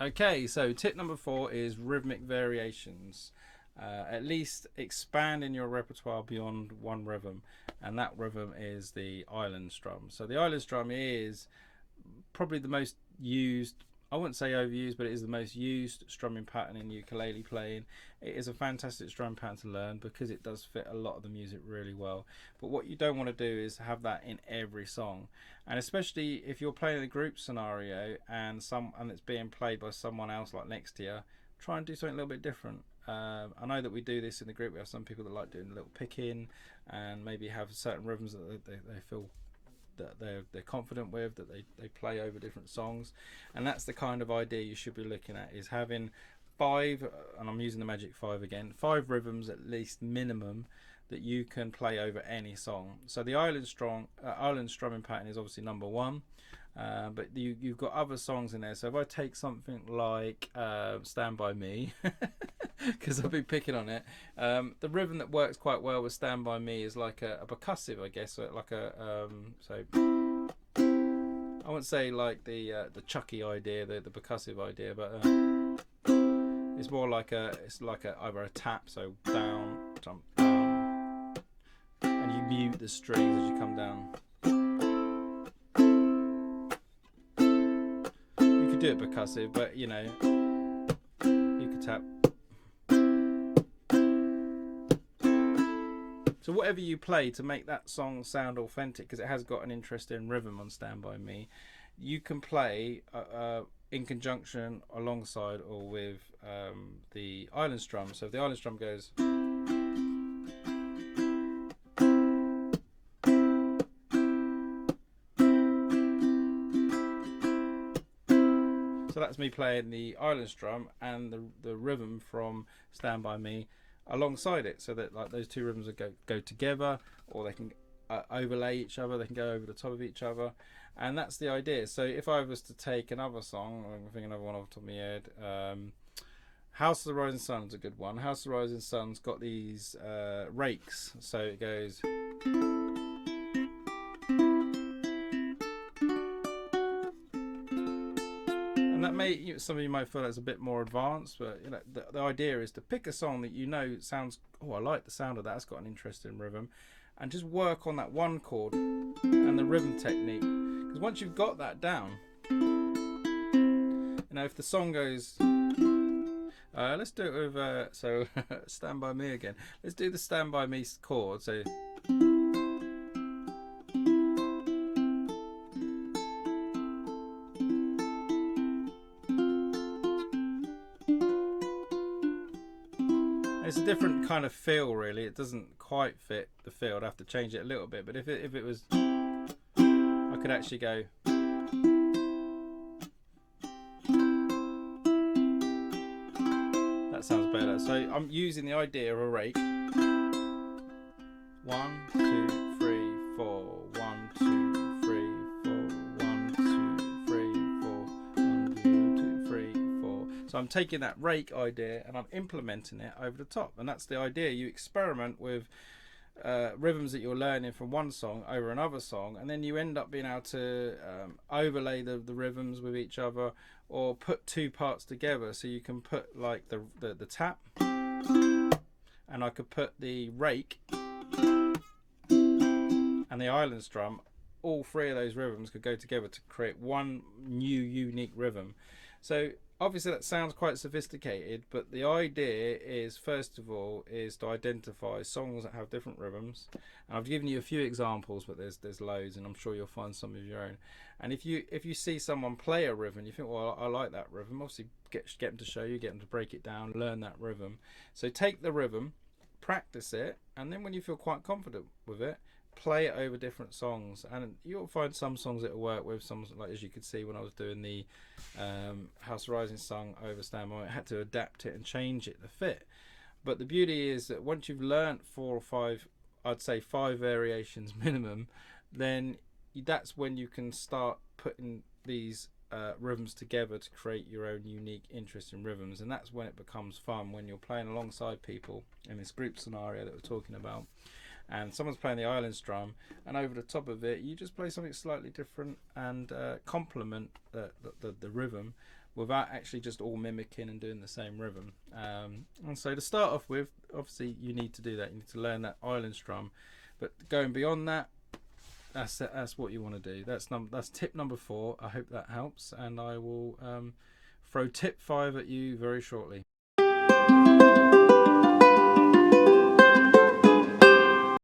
Okay, so tip number 4 is rhythmic variations. At least expand in your repertoire beyond one rhythm, and that rhythm is the island strum. So the island strum is probably the most used, I wouldn't say overused, but it is the most used strumming pattern in ukulele playing. It is a fantastic strumming pattern to learn because it does fit a lot of the music really well. But what you don't want to do is have that in every song, and especially if you're playing a group scenario and it's being played by someone else like next to you, try and do something a little bit different. I know that we do this in the group. We have some people that like doing a little picking and maybe have certain rhythms that they feel that they're confident with, that they play over different songs, and that's the kind of idea you should be looking at, is having 5, and I'm using the magic 5 again, 5 rhythms at least minimum that you can play over any song. So the island strumming pattern is obviously number 1, but you've got other songs in there. So if I take something like Stand By Me, because I've been picking on it, the rhythm that works quite well with Stand By Me is like a percussive, I guess, like a so I wouldn't say like the Chucky idea, the percussive idea, but it's more like either a tap, so down, jump down, and you mute the strings as you come down. You could do it percussive, but you know, you could tap. So whatever you play to make that song sound authentic, because it has got an interesting rhythm on Stand By Me, you can play in conjunction, alongside, or with the island strum. So if the island strum goes, so that's me playing the island strum and the rhythm from Stand By Me alongside it, so that like those two rhythms will go together, or they can overlay each other, they can go over the top of each other, and that's the idea. So if I was to take another song, I'm thinking another one off the top of my head, House of the Rising Sun's a good one. House of the Rising Sun's got these rakes, so it goes, and that may, some of you might feel that's a bit more advanced, but you know, the idea is to pick a song that you know sounds, oh, I like the sound of that, it's got an interesting rhythm, and just work on that one chord and the rhythm technique, because once you've got that down, you know, if the song goes, let's do it with so Stand By Me again, let's do the Stand By Me chord, so it's a different kind of feel, really. It doesn't quite fit the feel. I'd have to change it a little bit, but if it was, I could actually go, that sounds better. So I'm using the idea of a rake. 1, 2, 3, 4. 1, 2, 3, 4. 1, 2, 3, 4. 1, 2, 3, 4. So I'm taking that rake idea and I'm implementing it over the top, and that's the idea. You experiment with rhythms that you're learning from one song over another song, and then you end up being able to overlay the rhythms with each other, or put two parts together. So you can put like the tap, and I could put the rake and the island strum. All 3 of those rhythms could go together to create one new unique rhythm. So obviously that sounds quite sophisticated, but the idea is, first of all, is to identify songs that have different rhythms. And I've given you a few examples, but there's loads, and I'm sure you'll find some of your own. And if you see someone play a rhythm, you think, well, I like that rhythm, obviously get them to show you, get them to break it down, learn that rhythm. So take the rhythm, practice it, and then when you feel quite confident with it, play it over different songs, and you'll find some songs that will work with some, like as you could see when I was doing the House Rising song over Stand By, I had to adapt it and change it to fit. But the beauty is that once you've learnt 4 or 5, I'd say 5 variations minimum, then that's when you can start putting these rhythms together to create your own unique, interesting rhythms. And that's when it becomes fun, when you're playing alongside people in this group scenario that we're talking about, and someone's playing the island strum, and over the top of it you just play something slightly different and complement the rhythm, without actually just all mimicking and doing the same rhythm. And so to start off with, obviously you need to do that. You need to learn that island strum, but going beyond that, that's what you want to do. That's tip number 4. I hope that helps, and I will throw tip 5 at you very shortly.